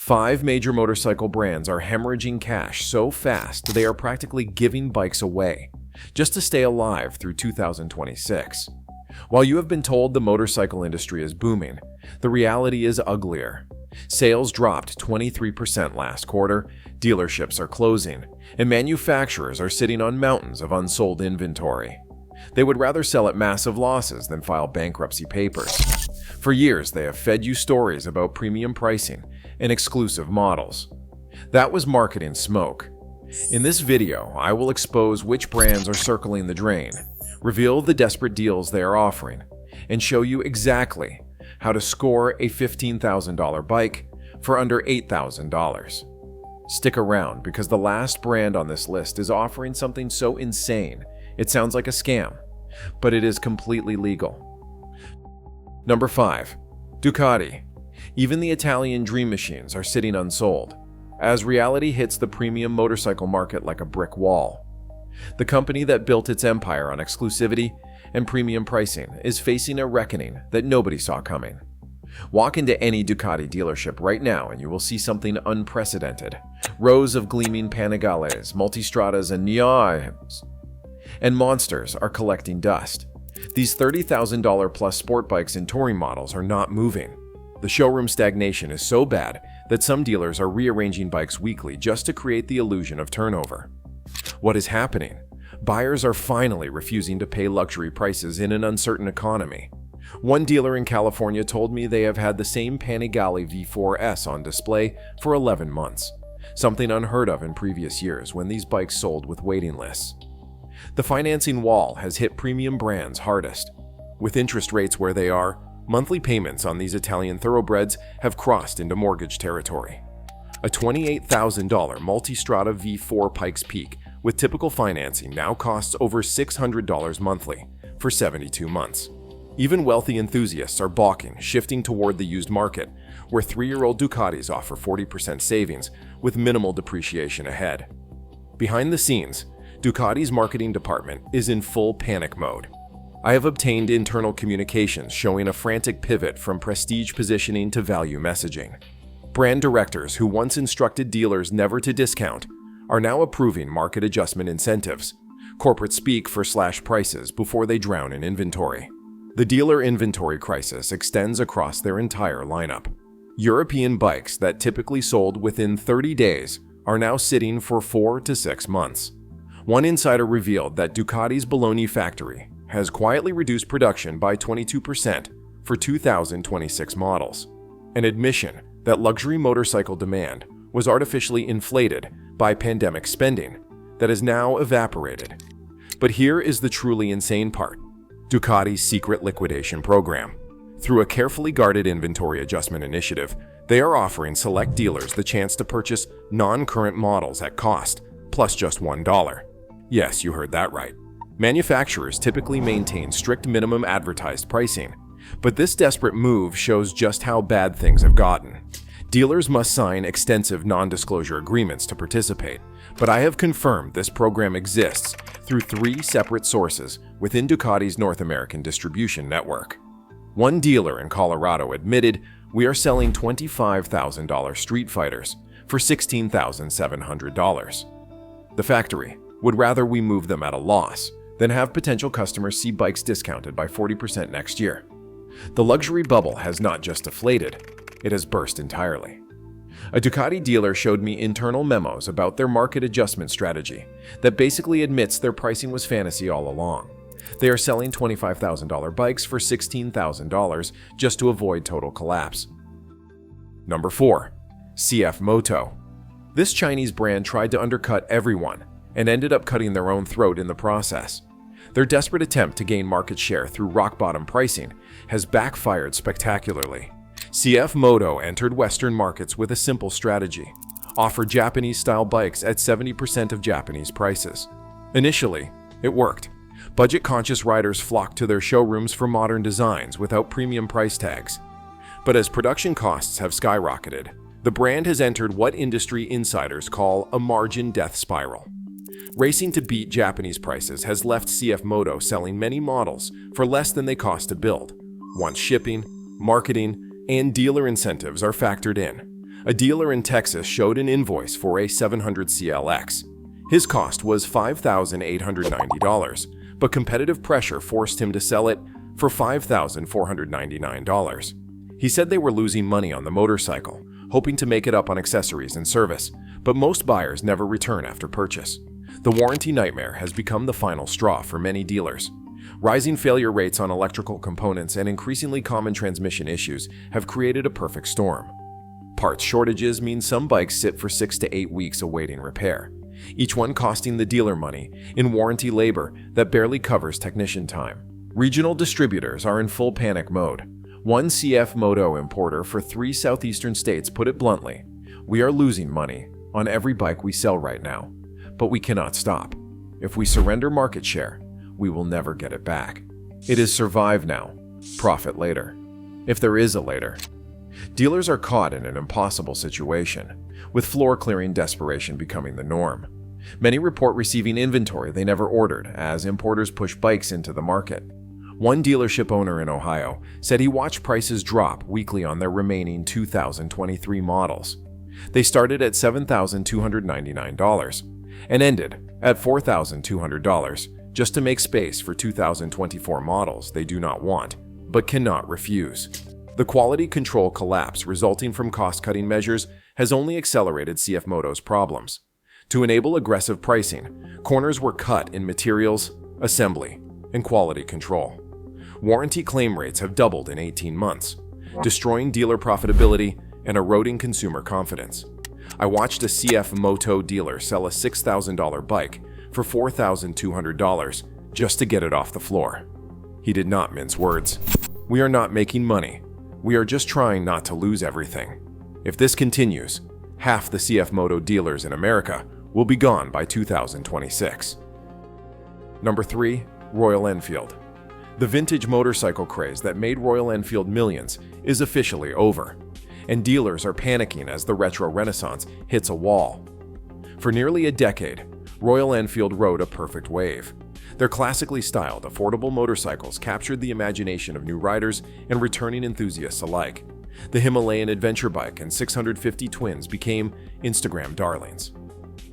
5 major motorcycle brands are hemorrhaging cash so fast they are practically giving bikes away, just to stay alive through 2026. While you have been told the motorcycle industry is booming, the reality is uglier. Sales dropped 23% last quarter, dealerships are closing, and manufacturers are sitting on mountains of unsold inventory. They would rather sell at massive losses than file bankruptcy papers. For years, they have fed you stories about premium pricing and exclusive models. That was marketing smoke. In this video, I will expose which brands are circling the drain, reveal the desperate deals they are offering, and show you exactly how to score a $15,000 bike for under $8,000. Stick around because the last brand on this list is offering something so insane it sounds like a scam, but it is completely legal. Number 5. Ducati. Even the Italian dream machines are sitting unsold, as reality hits the premium motorcycle market like a brick wall. The company that built its empire on exclusivity and premium pricing is facing a reckoning that nobody saw coming. Walk into any Ducati dealership right now and you will see something unprecedented. Rows of gleaming Panigales, Multistradas, and Neons and monsters are collecting dust. These $30,000 plus sport bikes and touring models are not moving. The showroom stagnation is so bad that some dealers are rearranging bikes weekly just to create the illusion of turnover. What is happening? Buyers are finally refusing to pay luxury prices in an uncertain economy. One dealer in California told me they have had the same Panigale V4S on display for 11 months, something unheard of in previous years when these bikes sold with waiting lists. The financing wall has hit premium brands hardest. With interest rates where they are, monthly payments on these Italian thoroughbreds have crossed into mortgage territory. A $28,000 Multistrada V4 Pikes Peak with typical financing now costs over $600 monthly for 72 months. Even wealthy enthusiasts are balking, shifting toward the used market, where 3-year-old Ducatis offer 40% savings with minimal depreciation ahead. Behind the scenes, Ducati's marketing department is in full panic mode. I have obtained internal communications showing a frantic pivot from prestige positioning to value messaging. Brand directors who once instructed dealers never to discount are now approving market adjustment incentives, corporate speak for slash prices before they drown in inventory. The dealer inventory crisis extends across their entire lineup. European bikes that typically sold within 30 days are now sitting for 4 to 6 months. One insider revealed that Ducati's Bologna factory has quietly reduced production by 22% for 2026 models, an admission that luxury motorcycle demand was artificially inflated by pandemic spending that has now evaporated. But here is the truly insane part: Ducati's secret liquidation program. Through a carefully guarded inventory adjustment initiative, they are offering select dealers the chance to purchase non-current models at cost, plus just $1. Yes, you heard that right. Manufacturers typically maintain strict minimum advertised pricing, but this desperate move shows just how bad things have gotten. Dealers must sign extensive non-disclosure agreements to participate, but I have confirmed this program exists through 3 separate sources within Ducati's North American distribution network. One dealer in Colorado admitted, "We are selling $25,000 Street Fighters for $16,700. The factory would rather we move them at a loss than have potential customers see bikes discounted by 40% next year." The luxury bubble has not just deflated, it has burst entirely. A Ducati dealer showed me internal memos about their market adjustment strategy that basically admits their pricing was fantasy all along. They are selling $25,000 bikes for $16,000 just to avoid total collapse. Number 4. CF Moto. This Chinese brand tried to undercut everyone and ended up cutting their own throat in the process. Their desperate attempt to gain market share through rock-bottom pricing has backfired spectacularly. CF Moto entered Western markets with a simple strategy: offer Japanese-style bikes at 70% of Japanese prices. Initially, it worked. Budget-conscious riders flocked to their showrooms for modern designs without premium price tags. But as production costs have skyrocketed, the brand has entered what industry insiders call a margin death spiral. Racing to beat Japanese prices has left CF Moto selling many models for less than they cost to build, once shipping, marketing, and dealer incentives are factored in. A dealer in Texas showed an invoice for a 700 CLX. His cost was $5,890, but competitive pressure forced him to sell it for $5,499. He said they were losing money on the motorcycle, hoping to make it up on accessories and service, but most buyers never return after purchase. The warranty nightmare has become the final straw for many dealers. Rising failure rates on electrical components and increasingly common transmission issues have created a perfect storm. Parts shortages mean some bikes sit for 6 to 8 weeks awaiting repair, each one costing the dealer money in warranty labor that barely covers technician time. Regional distributors are in full panic mode. One CF Moto importer for 3 southeastern states put it bluntly, "We are losing money on every bike we sell right now, but we cannot stop. If we surrender market share, we will never get it back. It is survive now, profit later, if there is a later." Dealers are caught in an impossible situation, with floor-clearing desperation becoming the norm. Many report receiving inventory they never ordered as importers push bikes into the market. One dealership owner in Ohio said he watched prices drop weekly on their remaining 2023 models. They started at $7,299 and ended at $4,200 just to make space for 2024 models they do not want but cannot refuse. The quality control collapse resulting from cost-cutting measures has only accelerated CF Moto's problems. To enable aggressive pricing, corners were cut in materials, assembly, and quality control. Warranty claim rates have doubled in 18 months, destroying dealer profitability and eroding consumer confidence. I watched a CF Moto dealer sell a $6,000 bike for $4,200 just to get it off the floor. He did not mince words. "We are not making money. We are just trying not to lose everything. If this continues, half the CF Moto dealers in America will be gone by 2026. Number 3. Royal Enfield. The vintage motorcycle craze that made Royal Enfield millions is officially over, and dealers are panicking as the retro renaissance hits a wall. For nearly a decade, Royal Enfield rode a perfect wave. Their classically styled, affordable motorcycles captured the imagination of new riders and returning enthusiasts alike. The Himalayan adventure bike and 650 twins became Instagram darlings.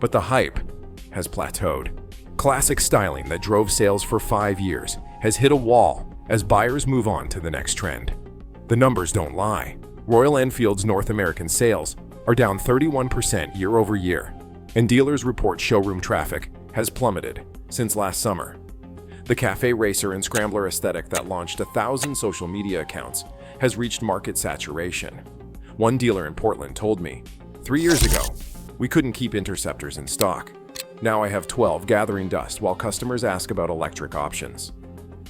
But the hype has plateaued. Classic styling that drove sales for 5 years has hit a wall as buyers move on to the next trend. The numbers don't lie. Royal Enfield's North American sales are down 31% year over year, and dealers report showroom traffic has plummeted since last summer. The cafe racer and scrambler aesthetic that launched 1,000 social media accounts has reached market saturation. One dealer in Portland told me, 3 years ago, we couldn't keep interceptors in stock. Now I have 12 gathering dust while customers ask about electric options.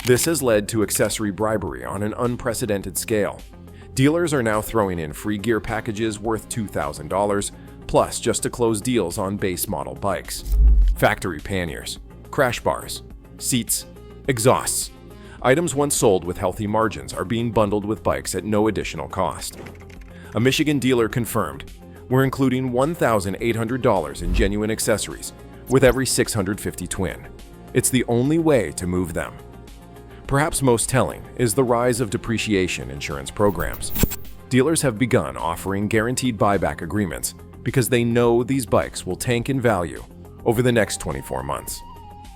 This has led to accessory bribery on an unprecedented scale. Dealers are now throwing in free gear packages worth $2,000 plus just to close deals on base model bikes. Factory panniers, crash bars, seats, exhausts. Items once sold with healthy margins are being bundled with bikes at no additional cost. A Michigan dealer confirmed, "We're including $1,800 in genuine accessories with every 650 twin. It's the only way to move them." Perhaps most telling is the rise of depreciation insurance programs. Dealers have begun offering guaranteed buyback agreements because they know these bikes will tank in value over the next 24 months.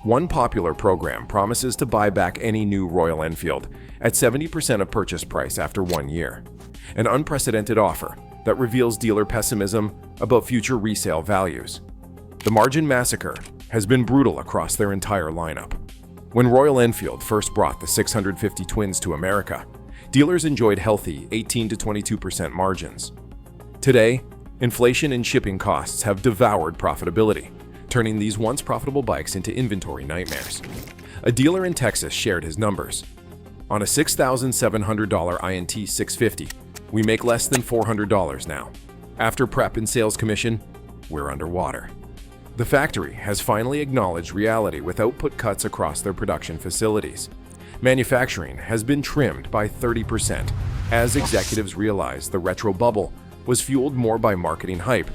One popular program promises to buy back any new Royal Enfield at 70% of purchase price after 1 year, an unprecedented offer that reveals dealer pessimism about future resale values. The margin massacre has been brutal across their entire lineup. When Royal Enfield first brought the 650 twins to America, dealers enjoyed healthy 18 to 22% margins. Today, inflation and shipping costs have devoured profitability, turning these once profitable bikes into inventory nightmares. A dealer in Texas shared his numbers. On a $6,700 INT 650, we make less than $400 now. After prep and sales commission, we're underwater. The factory has finally acknowledged reality with output cuts across their production facilities. Manufacturing has been trimmed by 30% as executives realize the retro bubble was fueled more by marketing hype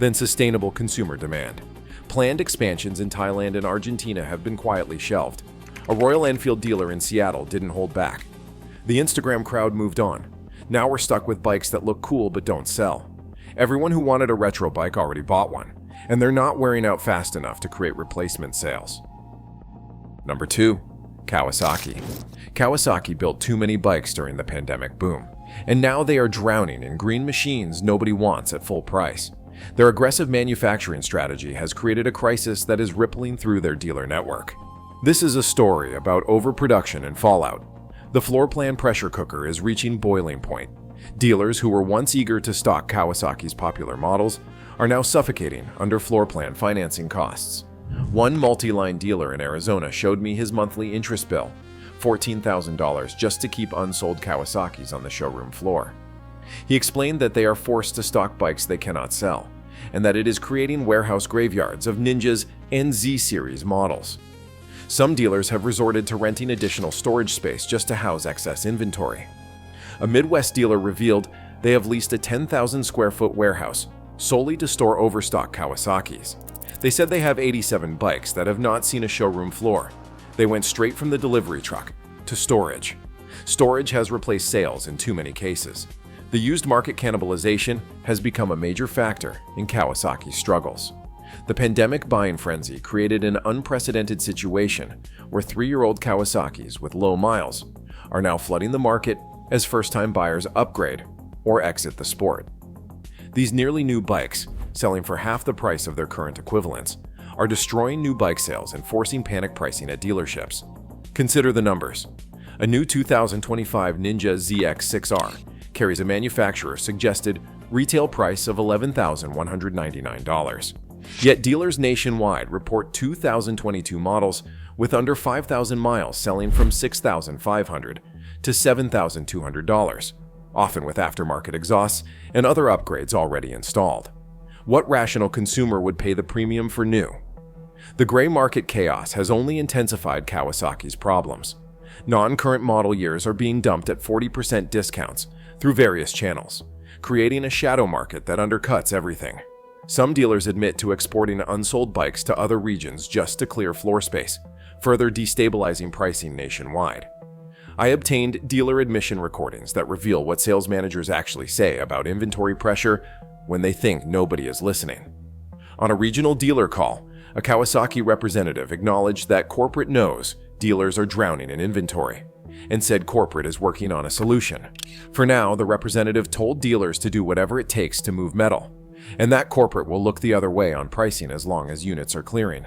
than sustainable consumer demand. Planned expansions in Thailand and Argentina have been quietly shelved. A Royal Enfield dealer in Seattle didn't hold back. The Instagram crowd moved on. Now we're stuck with bikes that look cool but don't sell. Everyone who wanted a retro bike already bought one, and they're not wearing out fast enough to create replacement sales. Number 2. Kawasaki. Kawasaki built too many bikes during the pandemic boom, and now they are drowning in green machines nobody wants at full price. Their aggressive manufacturing strategy has created a crisis that is rippling through their dealer network. This is a story about overproduction and fallout. The floor plan pressure cooker is reaching boiling point. Dealers who were once eager to stock Kawasaki's popular models are now suffocating under floor plan financing costs. One multi-line dealer in Arizona showed me his monthly interest bill, $14,000 just to keep unsold Kawasaki's on the showroom floor. He explained that they are forced to stock bikes they cannot sell, and that it is creating warehouse graveyards of Ninjas and Z-Series models. Some dealers have resorted to renting additional storage space just to house excess inventory. A Midwest dealer revealed they have leased a 10,000 square foot warehouse solely to store overstock Kawasaki's. They said they have 87 bikes that have not seen a showroom floor. They went straight from the delivery truck to storage. Storage has replaced sales in too many cases. The used market cannibalization has become a major factor in Kawasaki's struggles. The pandemic buying frenzy created an unprecedented situation where 3-year-old Kawasaki's with low miles are now flooding the market as first-time buyers upgrade or exit the sport. These nearly new bikes, selling for half the price of their current equivalents, are destroying new bike sales and forcing panic pricing at dealerships. Consider the numbers. A new 2025 Ninja ZX6R carries a manufacturer-suggested retail price of $11,199. Yet dealers nationwide report 2022 models with under 5,000 miles selling from $6,500 to $7,200, often with aftermarket exhausts and other upgrades already installed. What rational consumer would pay the premium for new? The gray market chaos has only intensified Kawasaki's problems. Non-current model years are being dumped at 40% discounts through various channels, creating a shadow market that undercuts everything. Some dealers admit to exporting unsold bikes to other regions just to clear floor space, further destabilizing pricing nationwide. I obtained dealer admission recordings that reveal what sales managers actually say about inventory pressure when they think nobody is listening. On a regional dealer call, a Kawasaki representative acknowledged that corporate knows dealers are drowning in inventory and said corporate is working on a solution. For now, the representative told dealers to do whatever it takes to move metal, and that corporate will look the other way on pricing as long as units are clearing.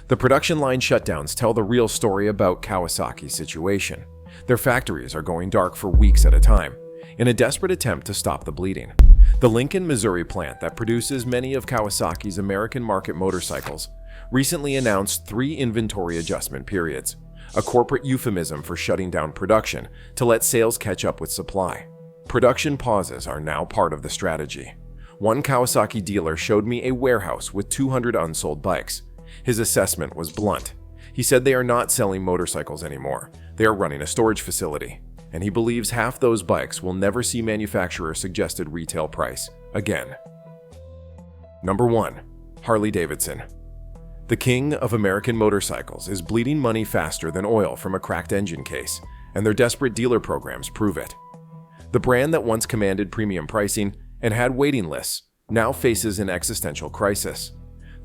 The production line shutdowns tell the real story about Kawasaki's situation. Their factories are going dark for weeks at a time, in a desperate attempt to stop the bleeding. The Lincoln, Missouri plant that produces many of Kawasaki's American market motorcycles recently announced 3 inventory adjustment periods, a corporate euphemism for shutting down production to let sales catch up with supply. Production pauses are now part of the strategy. One Kawasaki dealer showed me a warehouse with 200 unsold bikes. His assessment was blunt. He said they are not selling motorcycles anymore. They are running a storage facility, and he believes half those bikes will never see manufacturer-suggested retail price again. Number 1. Harley-Davidson. The king of American motorcycles is bleeding money faster than oil from a cracked engine case, and their desperate dealer programs prove it. The brand that once commanded premium pricing and had waiting lists now faces an existential crisis.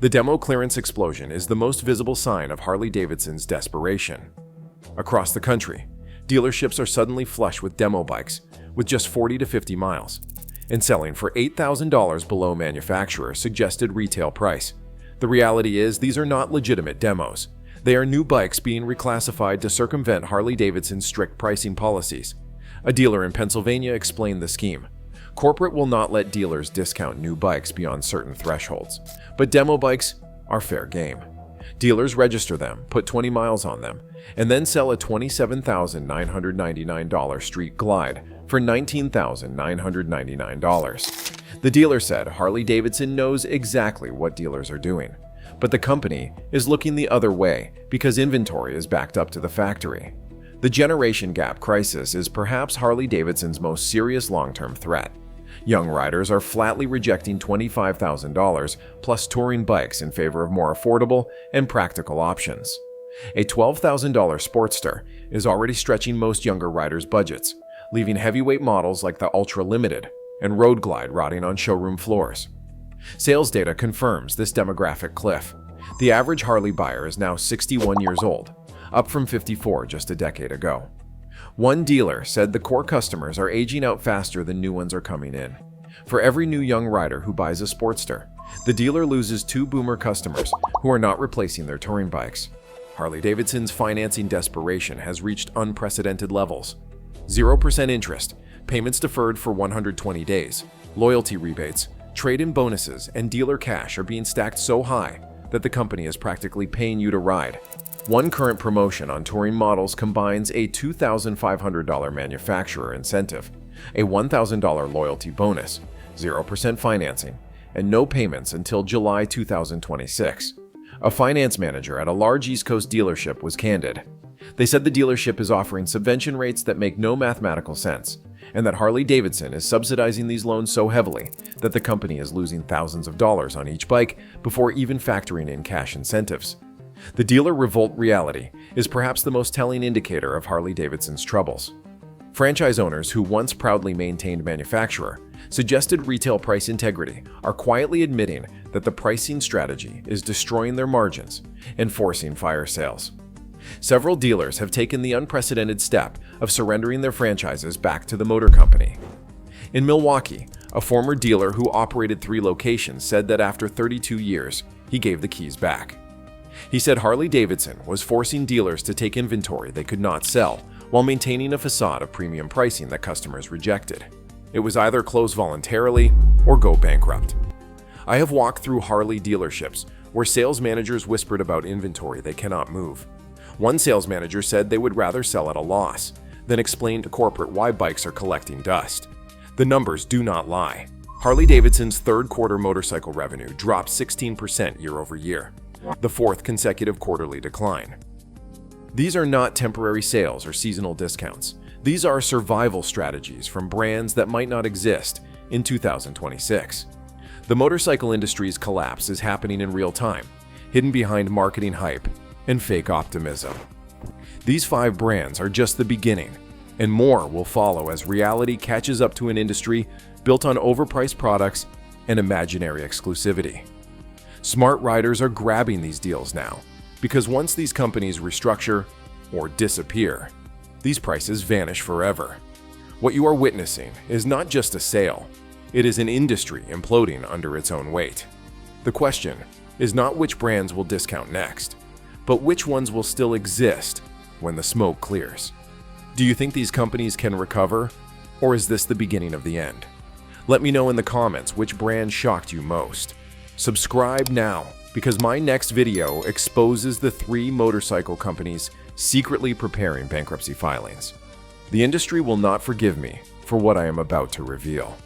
The demo clearance explosion is the most visible sign of Harley-Davidson's desperation. Across the country, dealerships are suddenly flush with demo bikes with just 40 to 50 miles and selling for $8,000 below manufacturer-suggested retail price. The reality is these are not legitimate demos. They are new bikes being reclassified to circumvent Harley-Davidson's strict pricing policies. A dealer in Pennsylvania explained the scheme. Corporate will not let dealers discount new bikes beyond certain thresholds, but demo bikes are fair game. Dealers register them, put 20 miles on them, and then sell a $27,999 Street Glide for $19,999. The dealer said Harley-Davidson knows exactly what dealers are doing, but the company is looking the other way because inventory is backed up to the factory. The generation gap crisis is perhaps Harley-Davidson's most serious long-term threat. Young riders are flatly rejecting $25,000 plus touring bikes in favor of more affordable and practical options. A $12,000 Sportster is already stretching most younger riders' budgets, leaving heavyweight models like the Ultra Limited and Road Glide rotting on showroom floors. Sales data confirms this demographic cliff. The average Harley buyer is now 61 years old, up from 54 just a decade ago. One dealer said the core customers are aging out faster than new ones are coming in. For every new young rider who buys a Sportster, the dealer loses 2 boomer customers who are not replacing their touring bikes. Harley-Davidson's financing desperation has reached unprecedented levels. 0% interest, payments deferred for 120 days, loyalty rebates, trade-in bonuses, and dealer cash are being stacked so high that the company is practically paying you to ride. One current promotion on touring models combines a $2,500 manufacturer incentive, a $1,000 loyalty bonus, 0% financing, and no payments until July 2026. A finance manager at a large East Coast dealership was candid. They said the dealership is offering subvention rates that make no mathematical sense, and that Harley-Davidson is subsidizing these loans so heavily that the company is losing thousands of dollars on each bike before even factoring in cash incentives. The dealer revolt reality is perhaps the most telling indicator of Harley-Davidson's troubles. Franchise owners who once proudly maintained manufacturer suggested retail price integrity are quietly admitting that the pricing strategy is destroying their margins and forcing fire sales. Several dealers have taken the unprecedented step of surrendering their franchises back to the motor company. In Milwaukee, a former dealer who operated 3 locations said that after 32 years, he gave the keys back. He said Harley-Davidson was forcing dealers to take inventory they could not sell while maintaining a facade of premium pricing that customers rejected. It was either close voluntarily or go bankrupt. I have walked through Harley dealerships where sales managers whispered about inventory they cannot move. One sales manager said they would rather sell at a loss than explain to corporate why bikes are collecting dust. The numbers do not lie. Harley-Davidson's third quarter motorcycle revenue dropped 16% year over year, the 4th consecutive quarterly decline. These are not temporary sales or seasonal discounts. These are survival strategies from brands that might not exist in 2026. The motorcycle industry's collapse is happening in real time, hidden behind marketing hype and fake optimism. These 5 brands are just the beginning, and more will follow as reality catches up to an industry built on overpriced products and imaginary exclusivity. Smart riders are grabbing these deals now, because once these companies restructure or disappear, these prices vanish forever. What you are witnessing is not just a sale, it is an industry imploding under its own weight. The question is not which brands will discount next, but which ones will still exist when the smoke clears. Do you think these companies can recover, or is this the beginning of the end? Let me know in the comments which brand shocked you most. Subscribe now, because my next video exposes the 3 motorcycle companies secretly preparing bankruptcy filings. The industry will not forgive me for what I am about to reveal.